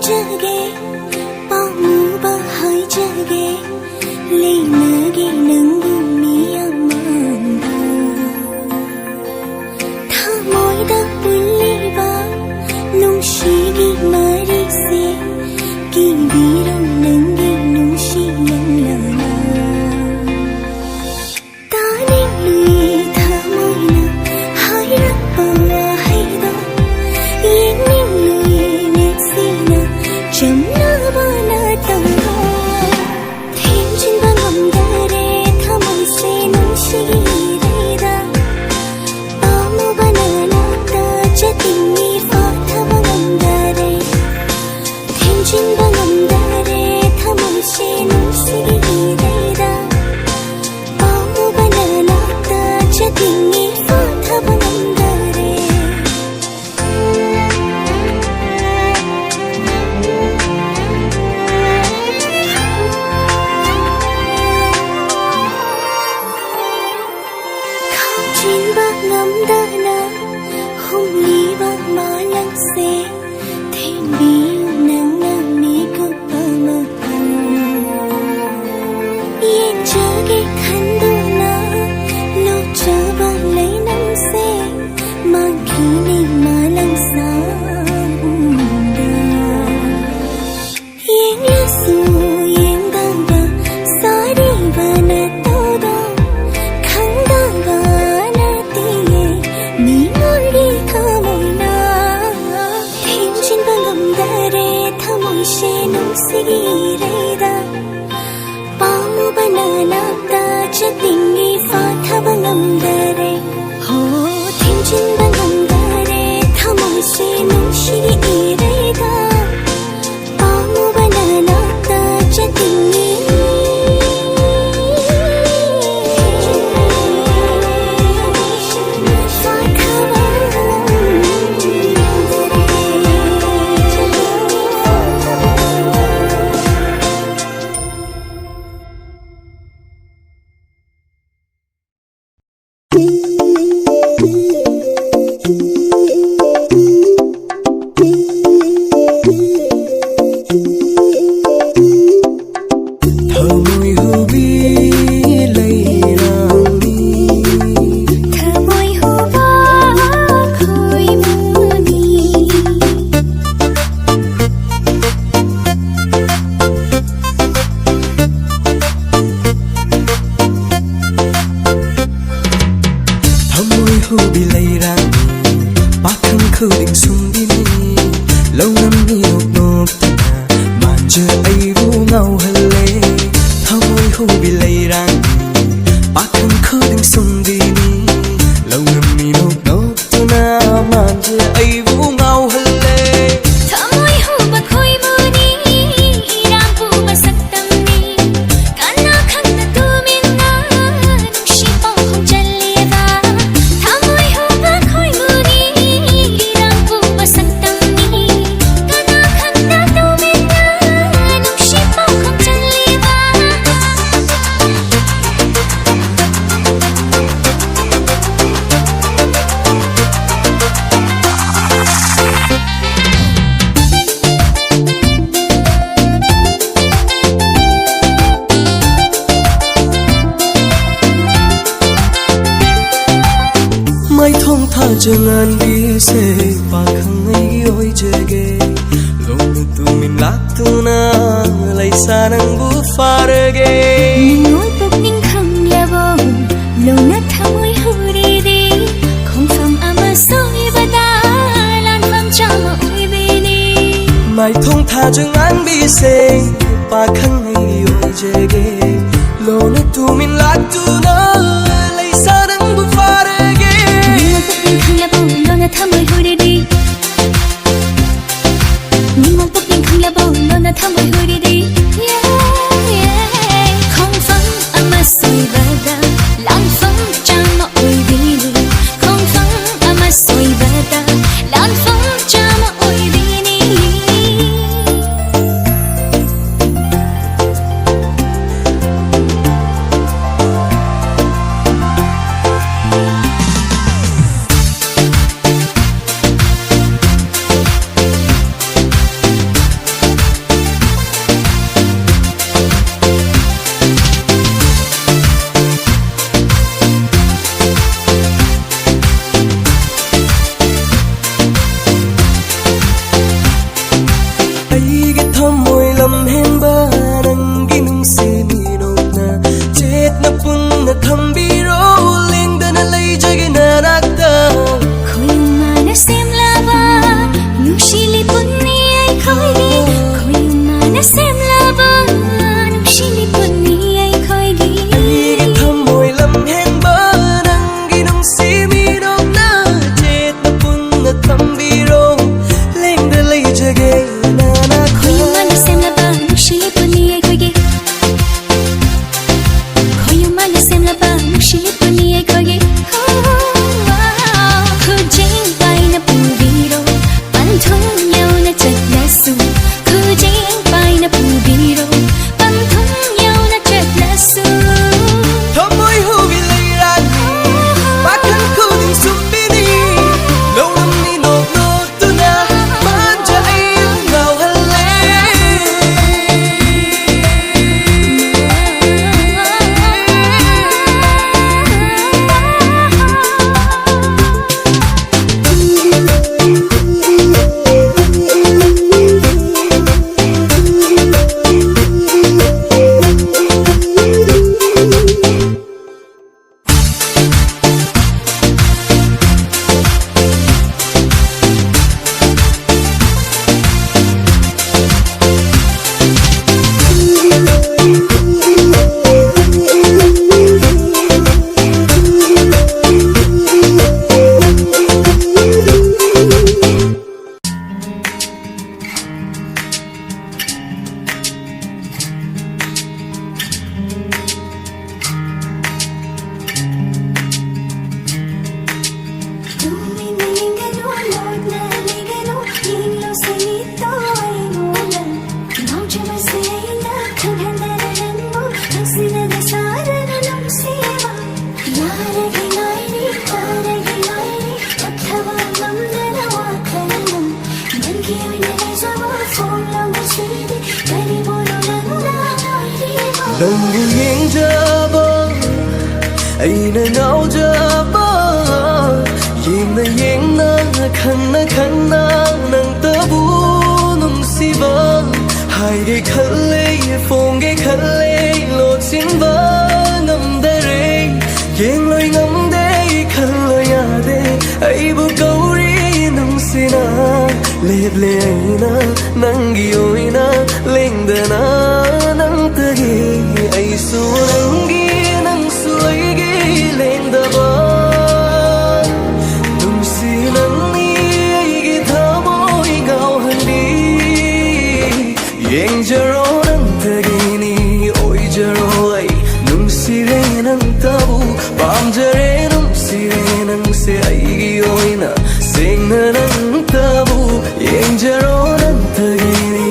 jage pa mu ba hai jage le nage nangu miyamanda thamoi da pulli ba nungshigi mari se ki birong nangi nungshi yang lana tani lui thamoi na hai rakpa hai da yin ning lui ne sina cham na ba na tang ha thêm chin ba ngam da re thamoi se nungshigi re da pa mu ba na na ta cha ting ni fa thama ngam da re thêm chin ba ngam da re thamoi se nungshigi re da pa mu ba na na ta cha ting ni fa thama ngam da re chin ba ngam da na hung li ba ma lang se thêm bi nang nang mi ko pa ma yen jage khan do na lo cha ba lấy nang se mang khi ni ma lang sa da yen la su yen da ba sa ri ba na to da khang da ba na ti ye mi ngor ri thamoi na thêm chin ba ngam da re thamoi se nung sigi re da pa mu ba na na ta cha ting ni fa tha ba ngam da re ho thêm chin ba ngam da re thamoi se nung sigi re da pa mu ba na na ta cha ting ni fa tha ba ngam Thamoi hubi leirani thamoi hu ba khoi mani Thamoi hubi leirani pakhang khuding sundini lâu năm ni nộp nộp tana manja ai vu ngau halle Thamoi hubi leirani pakhang khuding sundini lâu năm ni nộp nộp tana manja ai vu ngau halle thamoi hu ba khoi mani ram pu ba saktam ni kana khang na tu min na shi pa hum challe ba thamoi hu ba khoi mani ram pu ba saktam ni kana khang na tu min na shi pa hum challe ba mai thong tha jangan bi se pakhang ai oi jage lo tu min lak tu na lai sarang bu farge Ngồi bốc ninh khăng là bông lâu nát thamoi hu đi đi không phong ama soi ba da lan phong cha ma oi be ni mai thong tha jangan bi se pakhang ai oi jage lo tu min lak tu na lai sarang bu farge Ngồi bốc ninh khăng là bông lâu nát thamoi hu đi đi Ngồi bốc ninh khăng là bông lâu nát thamoi hu đi đi không phong ama soi ba da lan phong cha ma oi be ni không phong ama soi ba da lan phong cha ma oi be ni ꯅꯪꯕꯨ ꯌꯦꯡꯖꯕ ꯑꯩꯅ ꯉꯥꯎꯖꯕ ꯌꯦꯡꯅ ꯌꯦꯡꯅ ꯈꯪꯅ ꯈꯪꯅ ꯅꯪꯇꯕꯨ ꯅꯨꯡꯁꯤꯕ ꯍꯥꯏꯒꯦ ꯈꯜꯂꯦ ꯐꯣꯡꯒꯦ ꯈꯜꯂꯦ ꯂꯣꯠꯁꯤꯟꯕ ꯉꯝꯗꯔꯦ ꯌꯦꯡꯂꯣꯏ ꯉꯝꯗꯦ ꯈꯜꯂꯣ ꯌꯥꯗꯦ ꯑꯩꯕꯨ ꯀꯧꯔꯤ ꯅꯨꯡꯁꯤꯅ ꯂꯦꯞꯂꯦ ꯑꯩꯅ ꯅꯪꯒꯤ ꯑꯣꯏꯅ ꯂꯦꯡꯗꯅ ꯅꯪꯇꯒꯤ ꯑꯩꯁꯨ ꯅꯪꯒꯤ ꯅꯪꯁꯨ ꯑꯩꯒꯤ ꯂꯦꯡꯗꯕ ꯅꯨꯡꯁꯤ ꯅꯪꯅꯤ ꯑꯩꯒꯤ ꯊꯃꯣꯏ ꯉꯥꯎꯍꯟꯕꯤ ꯌꯦꯡꯖꯔꯣ ꯅꯪꯇꯒꯤꯅꯤ ꯑꯣꯏꯖꯔꯣ ꯑꯩ ꯅꯨꯡꯁꯤꯔꯦ ꯅꯪꯇꯕꯨ ꯄꯥꯝꯖꯔꯦ ꯅꯨꯡꯁꯤꯔꯦ ꯅꯪꯁꯦ ꯑꯩꯒꯤ ꯑꯣꯏꯅ ꯁꯦꯡꯅ ꯅꯪꯇꯕꯨ ꯌꯦꯡꯖꯔꯣ ꯅꯪꯇꯒꯤꯅꯤ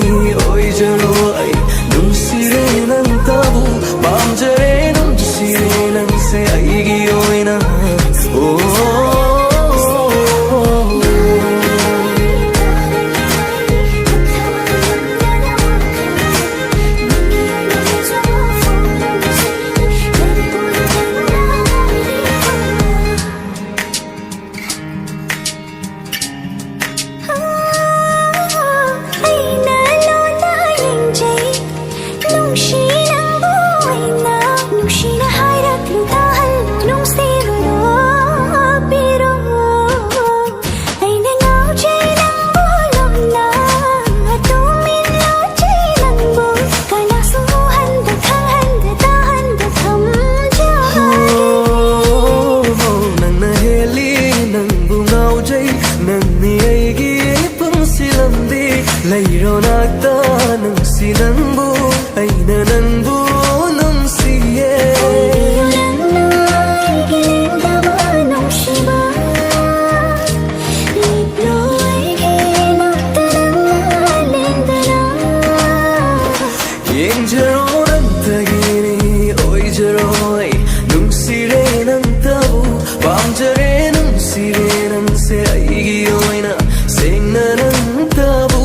ꯑꯣꯏꯖꯔꯣ ꯑꯩ ꯅꯨꯡꯁꯤꯔꯦ ꯅꯪꯇꯕꯨ ꯄꯥꯝꯖꯔꯦ ꯅꯨꯡꯁꯤꯔꯦ ꯅꯪꯁꯦ ꯑꯩꯒꯤ ꯑꯣꯏꯅ ꯂꯩꯔꯣ ꯅꯥꯛꯇ ꯅꯨꯡꯁꯤ ꯅꯪꯕꯨ ꯑꯩꯅ ꯅꯪꯕꯨ ꯅꯨꯡꯁꯤꯌꯦ ꯌꯦꯡꯖꯔꯣ ꯅꯪꯇꯒꯤꯅꯤ ꯑꯣꯏꯖꯔꯣ ꯑꯩ ꯅꯨꯡꯁꯤꯔꯦ ꯅꯪꯇꯕꯨ ꯄꯥꯝꯖꯔꯦ ꯅꯨꯡꯁꯤꯔꯦ ꯅꯪꯁꯦ ꯑꯩꯒꯤ ꯑꯣꯏꯅ ꯁꯦꯡꯅ ꯅꯪꯇꯕꯨ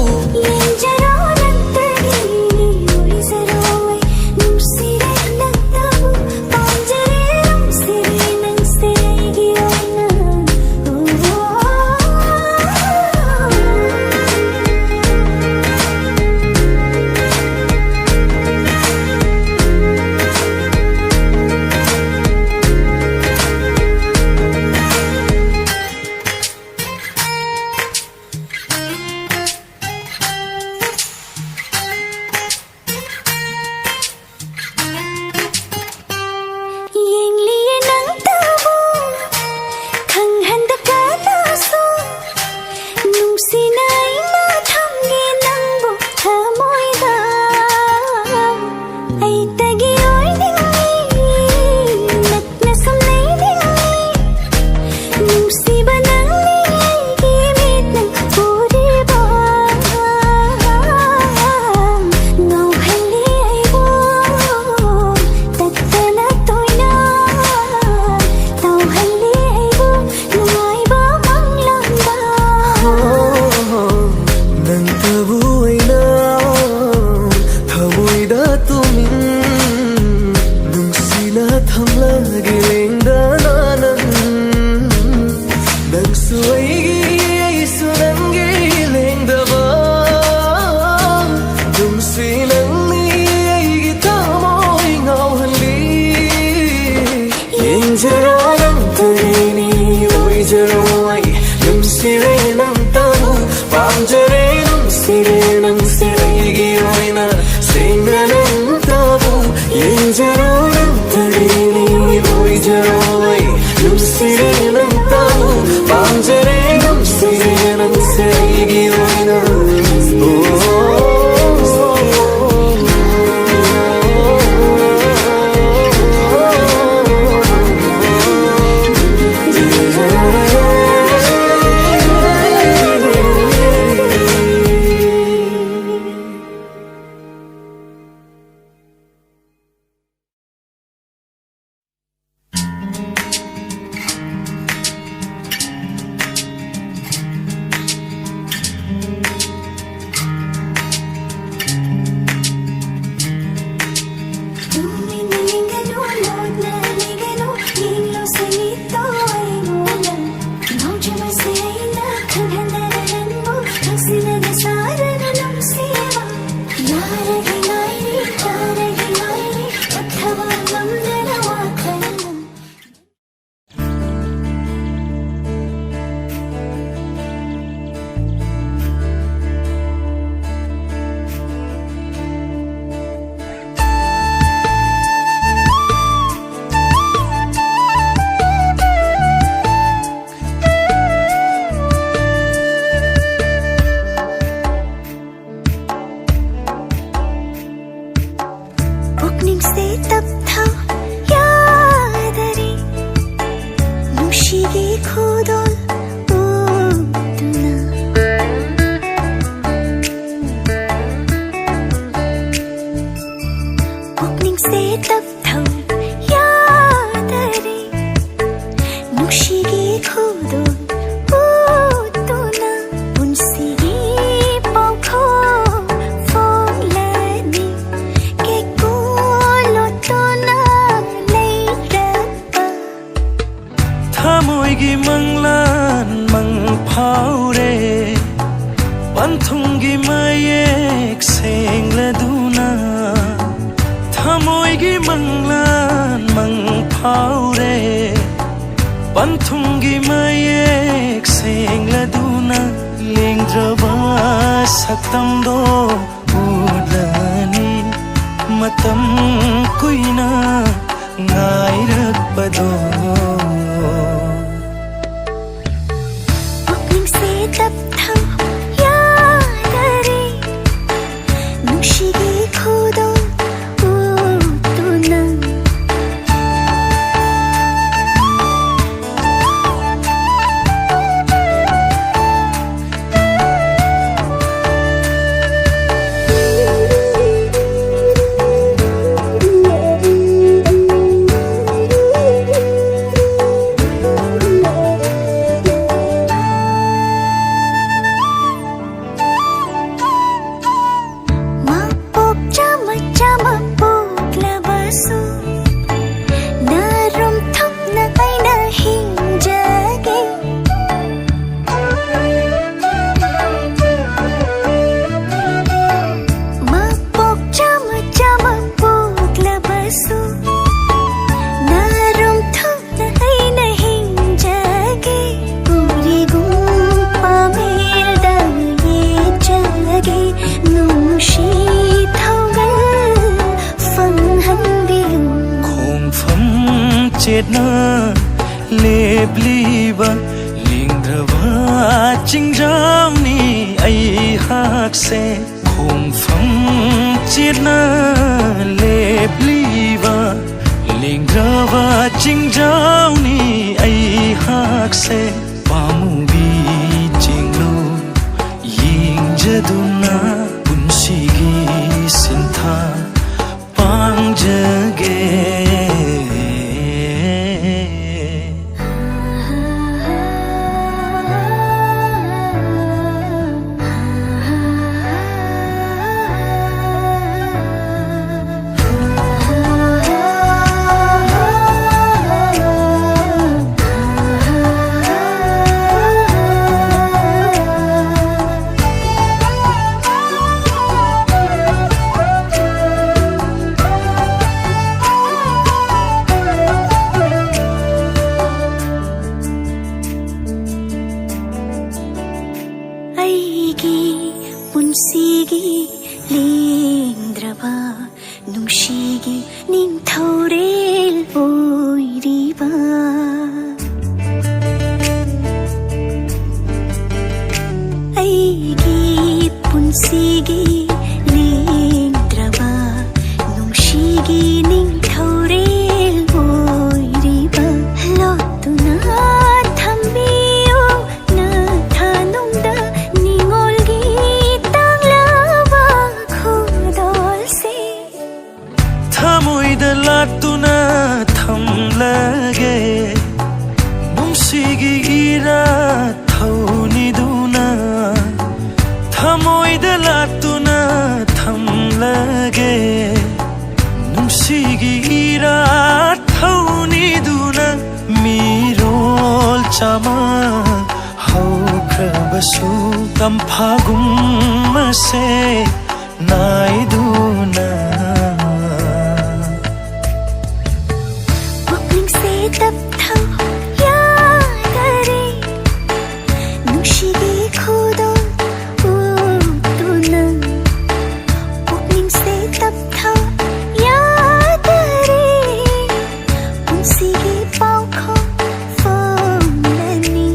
ꯂꯦꯡꯗ꯭ꯔꯕ ꯁꯛꯇꯝꯗꯣ ꯎꯠꯂꯅꯤ ꯃꯇꯝ ꯀꯨꯏꯅ ꯉꯥꯏꯔꯛꯄꯗꯣ ꯄꯨꯛꯅꯤꯡꯁꯦ ꯇꯞꯊꯧ ꯌꯥꯗꯔꯦ ꯅꯨꯡꯁꯤꯒꯤ ꯈꯨꯗꯣꯜ ꯎꯠꯇꯨꯅ ꯆꯦꯠꯅ ꯂꯦꯞꯂꯤꯕ ꯂꯦꯡꯗ꯭ꯔꯕ ꯆꯤꯡꯖꯥꯎꯅꯤ ꯑꯩꯍꯥꯛꯁꯦ ꯈꯣꯡꯐꯝ ꯆꯦꯠꯅ ꯂꯦꯞꯂꯤꯕ ꯂꯦꯡꯗ꯭ꯔꯕ ꯆꯤꯡꯖꯥꯎꯅꯤ ꯑꯩꯍꯥꯛꯁꯦ ꯄꯥꯝꯃꯨꯕꯤ ꯆꯤꯡꯂꯨ ꯌꯦꯡꯖꯗꯨꯅ ꯄꯨꯟꯁꯤꯒꯤ ꯁꯤꯟꯊꯥ ꯄꯥꯡꯖꯒꯦ ꯄꯨꯟꯁꯤꯒꯤ ꯂꯦꯡꯗ꯭ꯔꯕ ꯅꯨꯡꯁꯤꯒꯤ ꯅꯤꯡꯊꯧꯔꯦꯜ ꯑꯣꯏꯔꯤꯕ ꯑꯩꯒꯤ ꯄꯨꯟꯁꯤꯒꯤ ꯂꯦꯡꯗ꯭ꯔꯕ ꯅꯨꯡꯁꯤꯒꯤ ꯅꯤꯡꯊꯧꯔꯦꯜ ꯑꯣꯏꯔꯤꯕ ꯂꯣꯠꯇꯨꯅ ꯊꯝꯕꯤꯌꯨ ꯅꯊꯥꯅꯨꯡꯗ ꯊꯃꯣꯏꯗ ꯂꯥꯠꯇꯨꯅ ꯊꯝꯂꯒꯦ ꯅꯨꯡꯁꯤꯒꯤ ꯏꯔꯥꯠ ꯊꯧꯅꯤꯗꯨꯅ ꯊꯃꯣꯏꯗ ꯂꯥꯠꯇꯨꯅ ꯊꯝꯂꯒꯦ ꯅꯨꯡꯁꯤꯒꯤ ꯏꯔꯥꯠ ꯊꯧꯅꯤꯗꯨꯅ ꯃꯤꯔꯣꯜ ꯆꯥꯃ ꯍꯧꯈ꯭ꯔꯕꯁꯨ ꯇꯝꯐꯥꯒꯨꯝ ꯑꯁꯦ ꯅꯥꯏꯗꯨꯅ ꯇꯞꯊꯧ ꯌꯥꯗꯔꯦ ꯅꯨꯡꯁꯤꯒꯤ ꯈꯨꯗꯣꯜ ꯎꯠꯇꯨꯅ ꯄꯨꯛꯅꯤꯡꯁꯦ ꯇꯞꯊꯧ ꯌꯥꯗꯔꯦ ꯄꯨꯟꯁꯤꯒꯤ ꯄꯥꯎꯈꯣꯡ ꯐꯣꯡꯂꯅꯤ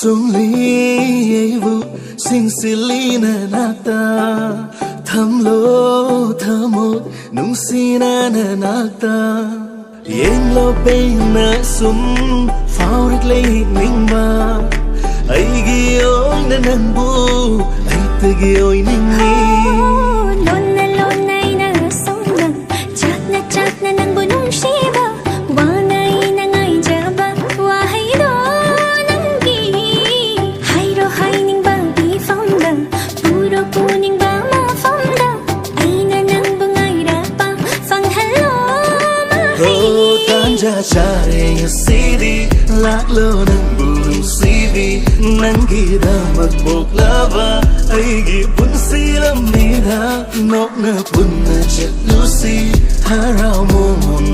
Sungli sing silly na nata thamlo thamot nung sina na nata yeng lo pe na sum faurik lei ning ba ai gi oi na nang bu ai te gi oi ning ni lonay na song na chat na nang bunong shiba wanay na ngay jaba wahay do nang gi hayro hay ning ba bi found da puro puning ba ma found da ay na nang bungay rapa fang hello ma tanja chare sidi lak lo nang bunong sidi nang gi da magbok lava ai gi pun silam ni da nok na pun na chet lucy harao mo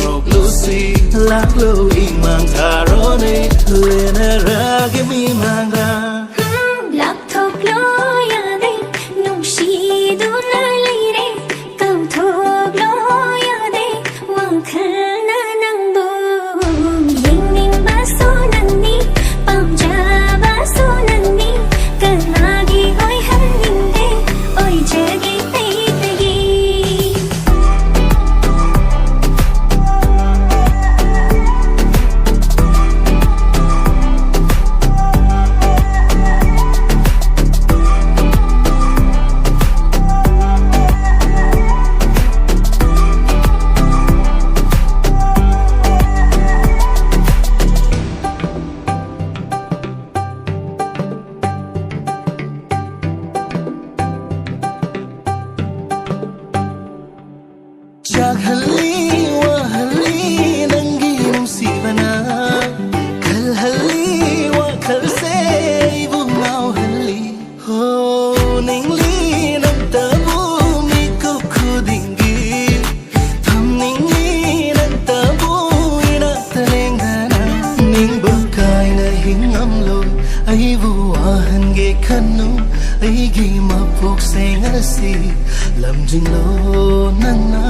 nok lucy lak lo ing mang tharone le na ra gi mi mang ra lak thok lo ya de nung shi du na lai re kau thok lo ya de wang khal na nang bu yeng ning ba so nang ni pam ja ba so nang ni kan agi oi han ning de oi jagi te te gi Chak hali wa hali nangi nung sibana kal hali wa kal se bu ngau hali ho ning li nam ta bu mi ko khudingi tham ning li nam ta bu ina taleng dana ning bu kai na hing am lo ai bu han ge khanu ai gi ma phok se ngasi lam jing lo nang na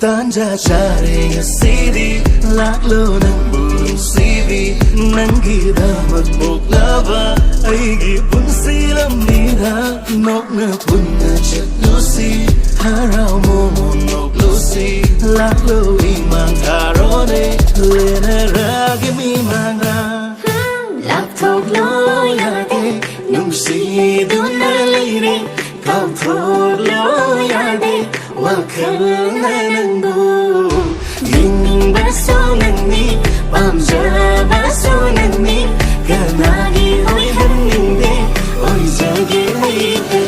tanja chare sidi lak lo nang bulung sivi nang gira magbok lava ai gi pun silam ni da nok na pun na chet lucy harao mo nok lucy lak lo ing mang tharone le na ra gi mi mang ra lak thok lo ya de nung si du na lai re kau thok lo ya de wa khal na nang bu ing ba so nang ni pam ja ba so nang ni kanagi oi han ning de oi jage hai te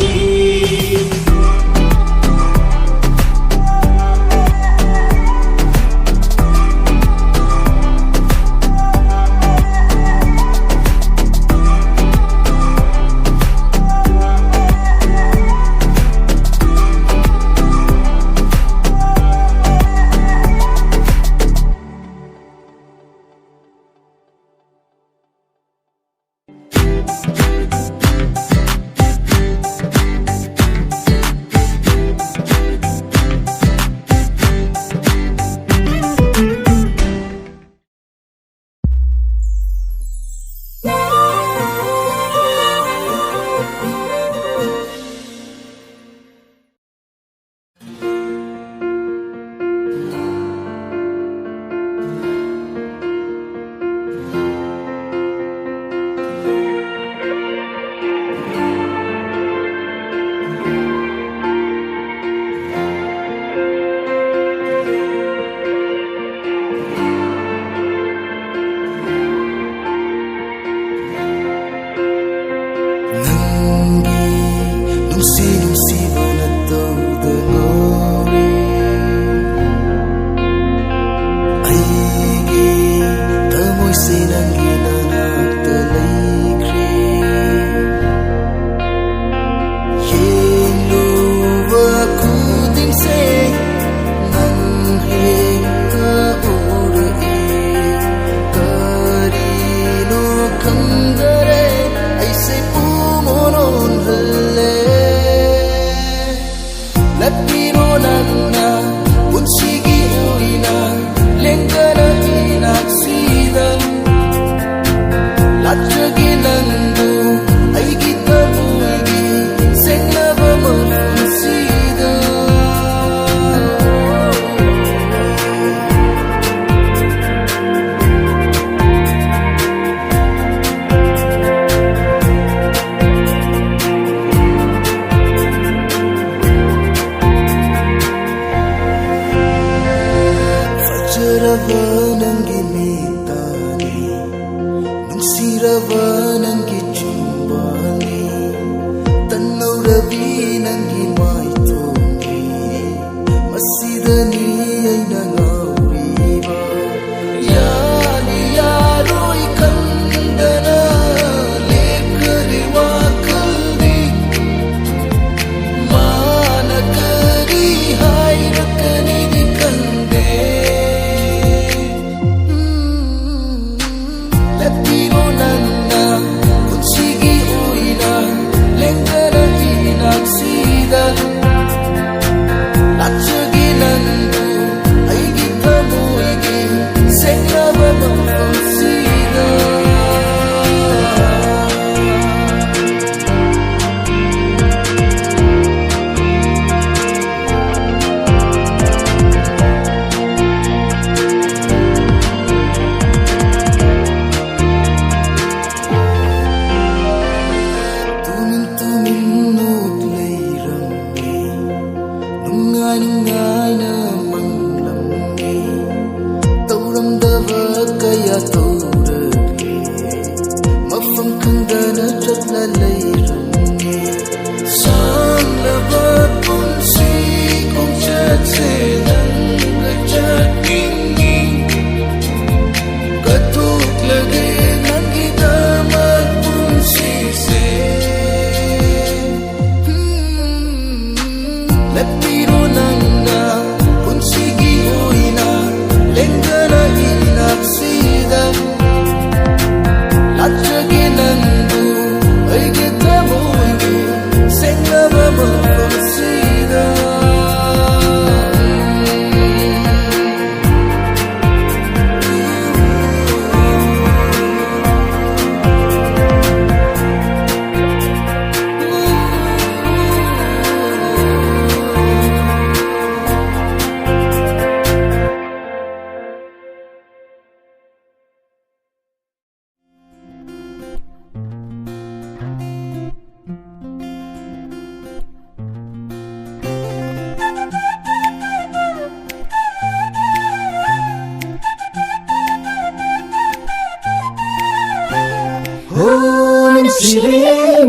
Shire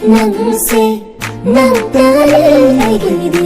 nang se nang tare gidi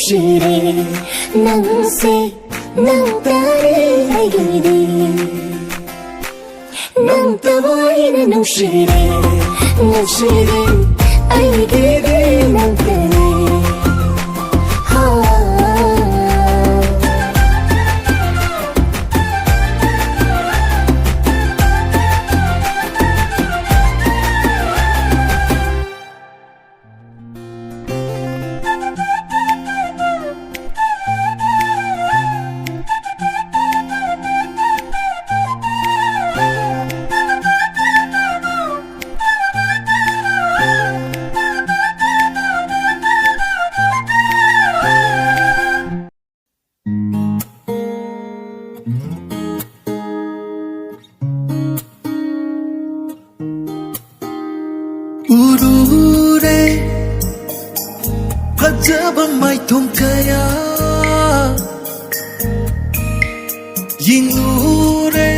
ನುಂಶಿರೆ ನಂಸೆ ನಂತಾರೆ ಐಗಿದೆ ನಂತವಾಯಿನ ನುಂಶಿರೆ ನುಂಶಿರೆ ಐಗಿದೆ ನಂತರೆ Urure Pajaba mai tongkaya Yingure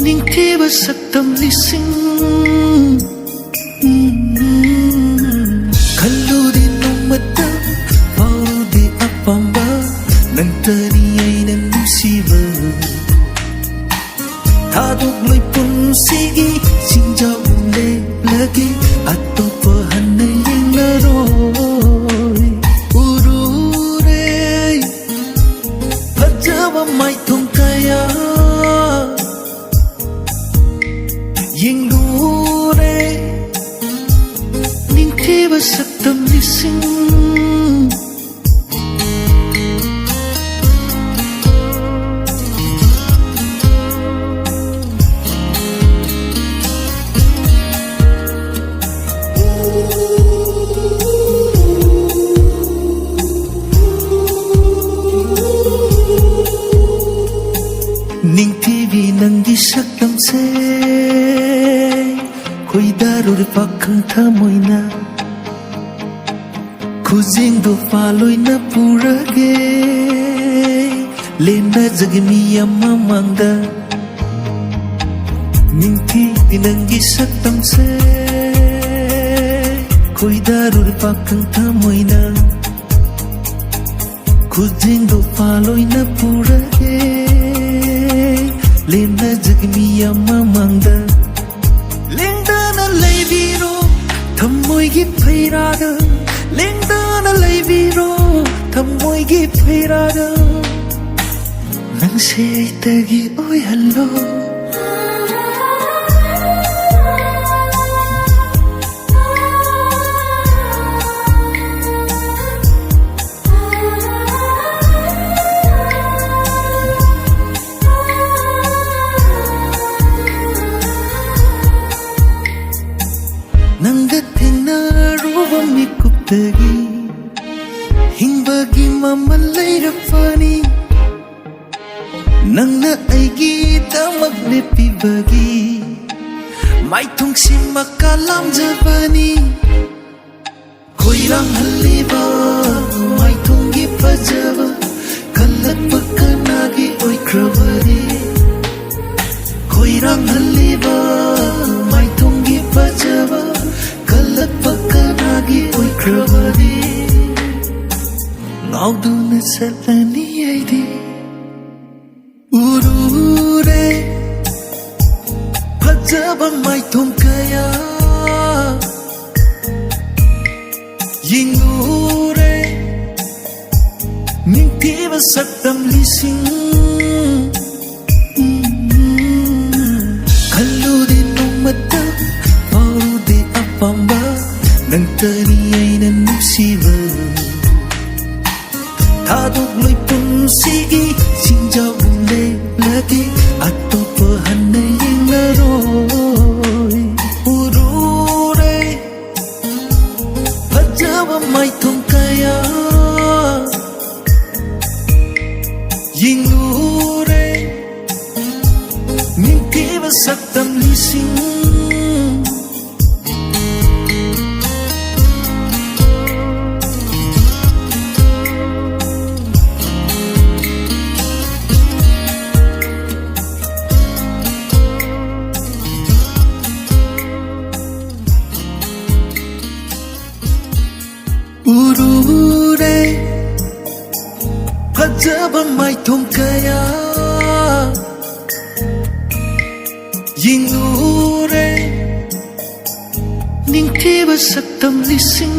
Ningtiba saktam lising Kalludi numata Paudi apamba Nantari aina nusiba Taduk may punsigi Sinjaw lagi atau pahana yang naroy urure pajawa mai tongkaya yang lure ningtiba saktam lising Ning TV nangi saktam se Koi darur pakhang thamoina Khujing do faloi na purage Lena jagmi amma mangda Ning TV nangi saktam se Koi darur pakhang thamoina Khujing do faloi na purage Lena jagmi amma mangda Lengdana leiviro Thammoi gi phairada Lengdana leiviro Thammoi gi phairada Nang se tagi oi hallo Nangga tengnaruwa mikuptagi Hingbagi mamalay rafani Nangna aigi damak lepibagi Mai tungsi makalam jabani Koirang haliba Mai tungi pajaba Kalat pakanagi oi kravari Koirang haliba Mai tungi pajaba Kalat pakanagi oi kravari Ngauduna salani aidi Urure Pajaba mai tongkaya Yingure Ningtiba saktam lising Kalludi numata Paudi apamba Nantari aina nusiba Taduk loy punsigi Sinjaw lagi Atau pahana yang naroy urure Pajawa mai tongkaya Yingure Ningtiba saktam lising Urure mai thong kaya Ying ure Ning thi ba sak tam li sing